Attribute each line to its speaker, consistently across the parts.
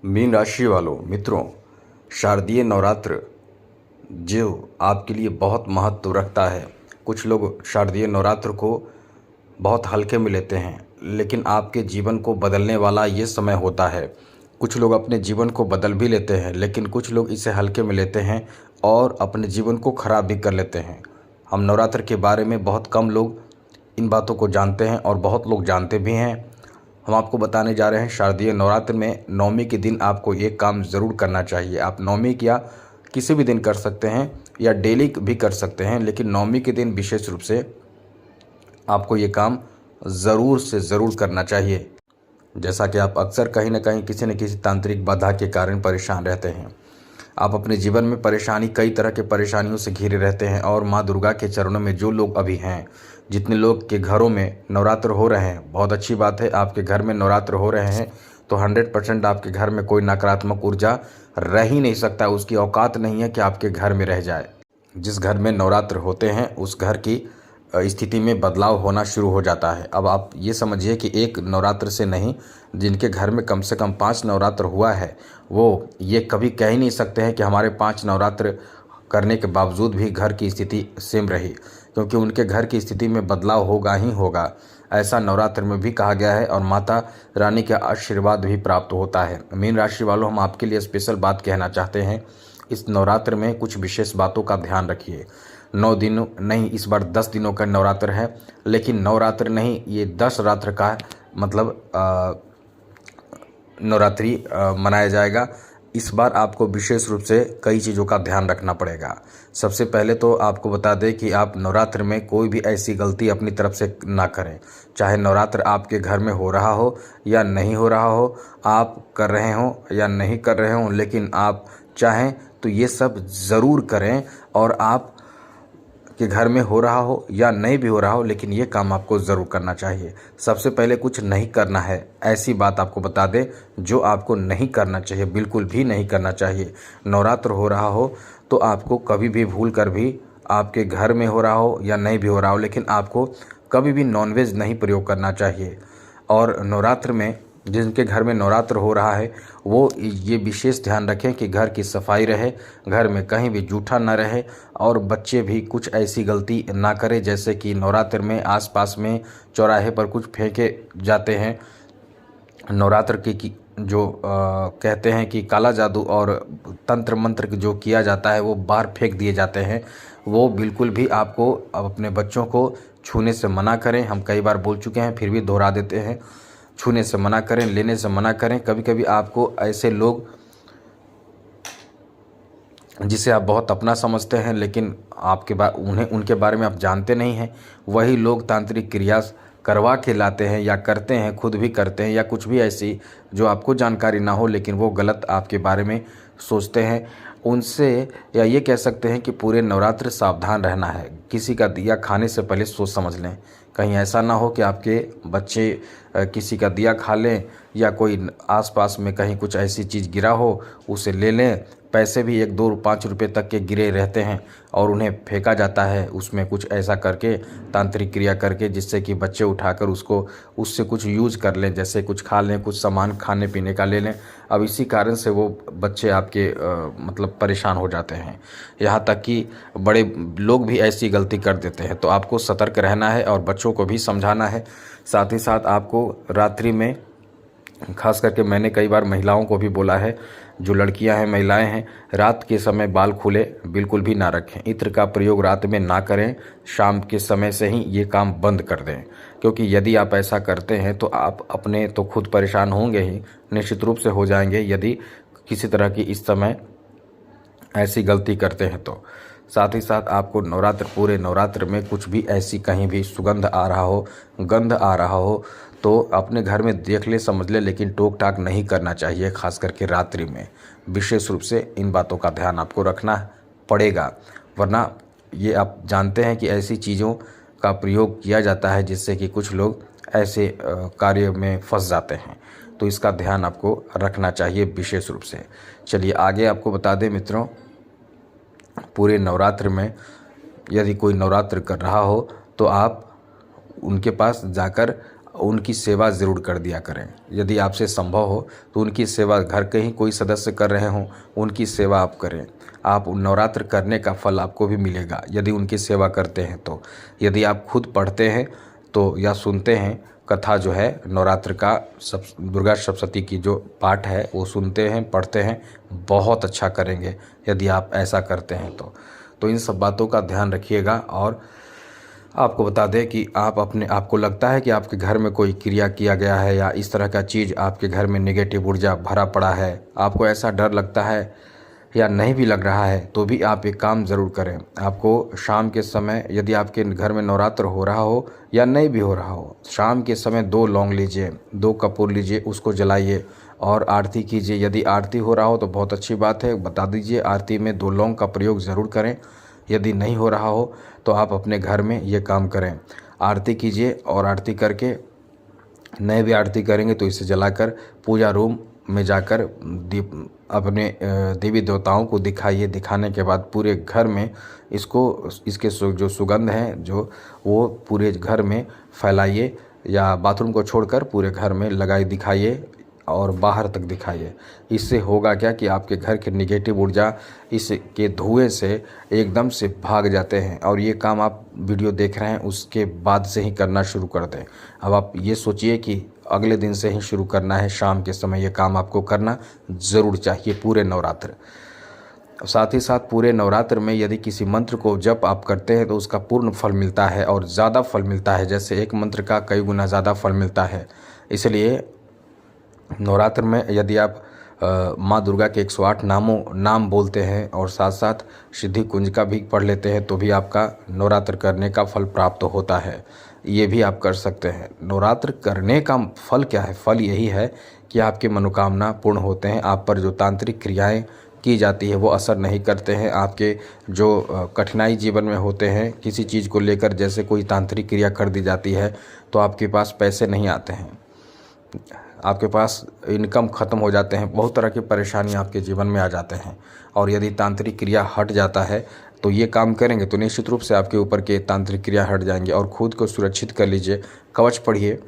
Speaker 1: Mean राशि वालों मित्रों, शारदीय नवरात्र जो आपके लिए बहुत महत्व रखता है। कुछ लोग शारदीय नवरात्र को बहुत हल्के में लेते हैं, लेकिन आपके जीवन को बदलने वाला ये समय होता है। कुछ लोग अपने जीवन को बदल भी लेते हैं, लेकिन कुछ लोग इसे हल्के में लेते हैं और अपने जीवन को खराब भी कर लेते हैं। हम नवरात्र के बारे में बहुत कम लोग इन बातों को जानते हैं और बहुत लोग जानते भी हैं। हम आपको बताने जा रहे हैं शारदीय नवरात्र में नवमी के दिन आपको एक काम ज़रूर करना चाहिए। आप नवमी या किसी भी दिन कर सकते हैं या डेली भी कर सकते हैं, लेकिन नवमी के दिन विशेष रूप से आपको ये काम ज़रूर से ज़रूर करना चाहिए। जैसा कि आप अक्सर कहीं ना कहीं किसी न किसी तांत्रिक बाधा के कारण परेशान रहते हैं। आप अपने जीवन में कई तरह के परेशानियों से घिरे रहते हैं और माँ दुर्गा के चरणों में जो लोग अभी हैं, जितने लोग के घरों में नवरात्र हो रहे हैं, बहुत अच्छी बात है। आपके घर में नवरात्र हो रहे हैं तो 100% आपके घर में कोई नकारात्मक ऊर्जा रह ही नहीं सकता। उसकी औकात नहीं है कि आपके घर में रह जाए। जिस घर में नवरात्र होते हैं उस घर की स्थिति में बदलाव होना शुरू हो जाता है। अब आप ये समझिए कि एक नवरात्र से नहीं, जिनके घर में कम से कम 5 नवरात्र हुआ है वो ये कभी कह ही नहीं सकते हैं कि हमारे 5 नवरात्र करने के बावजूद भी घर की स्थिति सेम रही, क्योंकि उनके घर की स्थिति में बदलाव होगा ही होगा। ऐसा नवरात्र में भी कहा गया है और माता रानी का आशीर्वाद भी प्राप्त होता है। मीन राशि वालों, हम आपके लिए स्पेशल बात कहना चाहते हैं। इस नवरात्र में कुछ विशेष बातों का ध्यान रखिए। 9 दिन नहीं, इस बार 10 दिनों का नवरात्र है, लेकिन नवरात्र नहीं, ये 10 रात्र का मतलब नवरात्रि मनाया जाएगा। इस बार आपको विशेष रूप से कई चीज़ों का ध्यान रखना पड़ेगा। सबसे पहले तो आपको बता दें कि आप नवरात्र में कोई भी ऐसी गलती अपनी तरफ से ना करें। चाहे नवरात्र आपके घर में हो रहा हो या नहीं हो रहा हो, आप कर रहे हों या नहीं कर रहे हों, लेकिन आप चाहें तो ये सब ज़रूर करें। और आप कि घर में हो रहा हो या नहीं भी हो रहा हो, लेकिन ये काम आपको ज़रूर करना चाहिए। सबसे पहले कुछ नहीं करना है, ऐसी बात आपको बता दें जो आपको नहीं करना चाहिए, बिल्कुल भी नहीं करना चाहिए। नवरात्र हो रहा हो तो आपको कभी भी भूल कर भी, आपके घर में हो रहा हो या नहीं भी हो रहा हो, लेकिन आपको कभी भी नॉनवेज नहीं प्रयोग करना चाहिए। और नवरात्र में जिनके घर में नवरात्र हो रहा है वो ये विशेष ध्यान रखें कि घर की सफाई रहे, घर में कहीं भी जूठा न रहे, और बच्चे भी कुछ ऐसी गलती ना करें जैसे कि नवरात्र में आसपास में चौराहे पर कुछ फेंके जाते हैं। नवरात्र की जो कहते हैं कि काला जादू और तंत्र मंत्र जो किया जाता है वो बाहर फेंक दिए जाते हैं। वो बिल्कुल भी आपको अपने बच्चों को छूने से मना करें। हम कई बार बोल चुके हैं, फिर भी दोहरा देते हैं। छूने से मना करें, लेने से मना करें। कभी कभी आपको ऐसे लोग जिसे आप बहुत अपना समझते हैं, लेकिन उनके बारे में आप जानते नहीं हैं, वही लोग तांत्रिक क्रिया करवा के लाते हैं या करते हैं, खुद भी करते हैं, या कुछ भी ऐसी जो आपको जानकारी ना हो लेकिन वो गलत आपके बारे में सोचते हैं। उनसे या ये कह सकते हैं कि पूरे नवरात्र सावधान रहना है। किसी का दिया खाने से पहले सोच समझ लें, कहीं ऐसा ना हो कि आपके बच्चे किसी का दिया खा लें या कोई आसपास में कहीं कुछ ऐसी चीज़ गिरा हो उसे ले लें। पैसे भी 1 2 5 रुपए तक के गिरे रहते हैं और उन्हें फेंका जाता है, उसमें कुछ ऐसा करके तांत्रिक क्रिया करके, जिससे कि बच्चे उठाकर उससे कुछ यूज कर लें, जैसे कुछ खा लें, कुछ सामान खाने पीने का ले लें। अब इसी कारण से वो बच्चे आपके मतलब परेशान हो जाते हैं। यहाँ तक कि बड़े लोग भी ऐसी गलती कर देते हैं। तो आपको सतर्क रहना है और बच्चों को भी समझाना है। साथ ही साथ आपको रात्रि में, खास करके मैंने कई बार महिलाओं को भी बोला है, जो लड़कियां हैं, महिलाएं हैं, रात के समय बाल खुले बिल्कुल भी ना रखें। इत्र का प्रयोग रात में ना करें, शाम के समय से ही ये काम बंद कर दें। क्योंकि यदि आप ऐसा करते हैं तो आप अपने तो खुद परेशान होंगे ही, निश्चित रूप से हो जाएंगे यदि किसी तरह की इस समय ऐसी गलती करते हैं तो। साथ ही साथ आपको पूरे नवरात्र में कुछ भी ऐसी कहीं भी सुगंध आ रहा हो, गंध आ रहा हो, तो अपने घर में देख ले, समझ ले, लेकिन टोक टाक नहीं करना चाहिए। खास करके रात्रि में विशेष रूप से इन बातों का ध्यान आपको रखना पड़ेगा, वरना ये आप जानते हैं कि ऐसी चीज़ों का प्रयोग किया जाता है जिससे कि कुछ लोग ऐसे कार्य में फंस जाते हैं। तो इसका ध्यान आपको रखना चाहिए विशेष रूप से। चलिए आगे आपको बता दें मित्रों, पूरे नवरात्र में यदि कोई नवरात्र कर रहा हो तो आप उनके पास जाकर उनकी सेवा ज़रूर कर दिया करें। यदि आपसे संभव हो तो उनकी सेवा, घर के ही कोई सदस्य कर रहे हों, उनकी सेवा आप करें। आप नवरात्र करने का फल आपको भी मिलेगा यदि उनकी सेवा करते हैं तो। यदि आप खुद पढ़ते हैं तो या सुनते हैं कथा जो है नवरात्र का, दुर्गा सप्तशती की जो पाठ है वो सुनते हैं, पढ़ते हैं, बहुत अच्छा करेंगे यदि आप ऐसा करते हैं तो इन सब बातों का ध्यान रखिएगा। और आपको बता दें कि आपको लगता है कि आपके घर में कोई क्रिया किया गया है या इस तरह का चीज़ आपके घर में नेगेटिव ऊर्जा भरा पड़ा है, आपको ऐसा डर लगता है या नहीं भी लग रहा है, तो भी आप एक काम ज़रूर करें। आपको शाम के समय, यदि आपके घर में नवरात्र हो रहा हो या नहीं भी हो रहा हो, शाम के समय 2 लौंग लीजिए, 2 कपूर लीजिए, उसको जलाइए और आरती कीजिए। यदि आरती हो रहा हो तो बहुत अच्छी बात है, बता दीजिए। आरती में 2 लौंग का प्रयोग ज़रूर करें। यदि नहीं हो रहा हो तो आप अपने घर में ये काम करें, आरती कीजिए और आरती करके, नहीं भी आरती करेंगे तो इसे जलाकर पूजा रूम में जाकर अपने देवी देवताओं को दिखाइए। दिखाने के बाद पूरे घर में इसके जो सुगंध है जो वो पूरे घर में फैलाइए, या बाथरूम को छोड़कर पूरे घर में दिखाइए और बाहर तक दिखाइए। इससे होगा क्या कि आपके घर के निगेटिव ऊर्जा इसके धुएं से एकदम से भाग जाते हैं। और ये काम आप वीडियो देख रहे हैं उसके बाद से ही करना शुरू कर दें। अब आप ये सोचिए कि अगले दिन से ही शुरू करना है, शाम के समय ये काम आपको करना ज़रूर चाहिए पूरे नवरात्र। साथ ही साथ पूरे नवरात्र में यदि किसी मंत्र को जप आप करते हैं तो उसका पूर्ण फल मिलता है और ज़्यादा फल मिलता है, जैसे एक मंत्र का कई गुना ज़्यादा फल मिलता है। इसलिए नवरात्र में यदि आप माँ दुर्गा के 108 नाम बोलते हैं और साथ साथ सिद्धि कुंज का भी पढ़ लेते हैं तो भी आपका नवरात्र करने का फल प्राप्त होता है। ये भी आप कर सकते हैं। नवरात्र करने का फल क्या है? फल यही है कि आपकी मनोकामना पूर्ण होते हैं। आप पर जो तांत्रिक क्रियाएं की जाती है वो असर नहीं करते हैं। आपके जो कठिनाई जीवन में होते हैं किसी चीज़ को लेकर, जैसे कोई तांत्रिक क्रिया कर दी जाती है तो आपके पास पैसे नहीं आते हैं, आपके पास इनकम ख़त्म हो जाते हैं, बहुत तरह की परेशानी आपके जीवन में आ जाते हैं। और यदि तांत्रिक क्रिया हट जाता है तो ये काम करेंगे तो निश्चित रूप से आपके ऊपर के तांत्रिक क्रिया हट जाएंगे। और खुद को सुरक्षित कर लीजिए, कवच पढ़िए।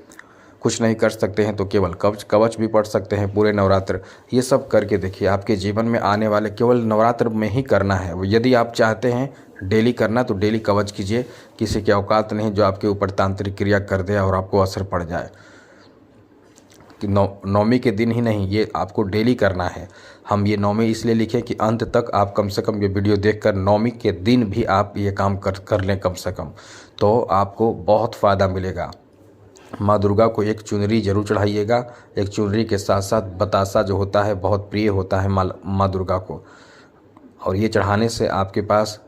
Speaker 1: कुछ नहीं कर सकते हैं तो केवल कवच भी पढ़ सकते हैं पूरे नवरात्र। ये सब करके देखिए, आपके जीवन में आने वाले, केवल नवरात्र में ही करना है। यदि आप चाहते हैं डेली करना तो डेली कवच कीजिए। किसी की औकात नहीं जो आपके ऊपर तांत्रिक क्रिया कर दे और आपको असर पड़ जाए। कि नौमी के दिन ही नहीं, ये आपको डेली करना है। हम ये नौमी इसलिए लिखे कि अंत तक आप कम से कम ये वीडियो देखकर नौमी के दिन भी आप ये काम कर लें कम से कम, तो आपको बहुत फ़ायदा मिलेगा। माँ दुर्गा को एक चुनरी जरूर चढ़ाइएगा। एक चुनरी के साथ साथ बतासा जो होता है बहुत प्रिय होता है माँ दुर्गा को, और ये चढ़ाने से आपके पास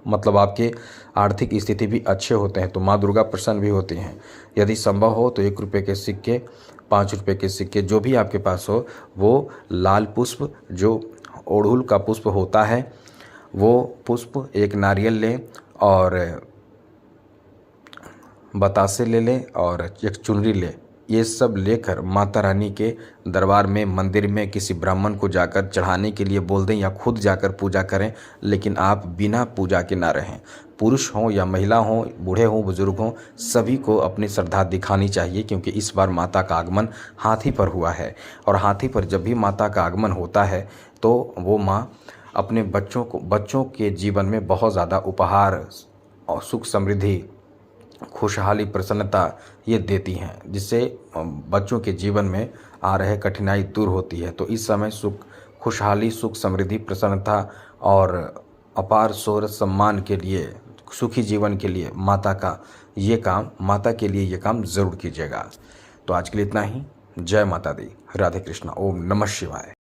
Speaker 1: मतलब आपके आर्थिक स्थिति भी अच्छे होते हैं, तो माँ दुर्गा प्रसन्न भी होती हैं। यदि संभव हो तो 1 रुपये के सिक्के, 5 रुपये के सिक्के, जो भी आपके पास हो, वो लाल पुष्प, जो अड़हुल का पुष्प होता है, वो पुष्प, एक नारियल लें और बतासे ले लें और एक चुनरी लें। ये सब लेकर माता रानी के दरबार में, मंदिर में किसी ब्राह्मण को जाकर चढ़ाने के लिए बोल दें या खुद जाकर पूजा करें। लेकिन आप बिना पूजा के ना रहें। पुरुष हों या महिला हों, बूढ़े हों, बुजुर्ग हों, सभी को अपनी श्रद्धा दिखानी चाहिए, क्योंकि इस बार माता का आगमन हाथी पर हुआ है। और हाथी पर जब भी माता का आगमन होता है तो वो माँ अपने बच्चों के जीवन में बहुत ज़्यादा उपहार और सुख समृद्धि, खुशहाली, प्रसन्नता ये देती हैं, जिससे बच्चों के जीवन में आ रहे कठिनाई दूर होती है। तो इस समय खुशहाली, सुख समृद्धि, प्रसन्नता और अपार शौर्य सम्मान के लिए, सुखी जीवन के लिए माता के लिए ये काम ज़रूर कीजिएगा। तो आज के लिए इतना ही। जय माता दी। राधे कृष्णा। ओम नमः शिवाय।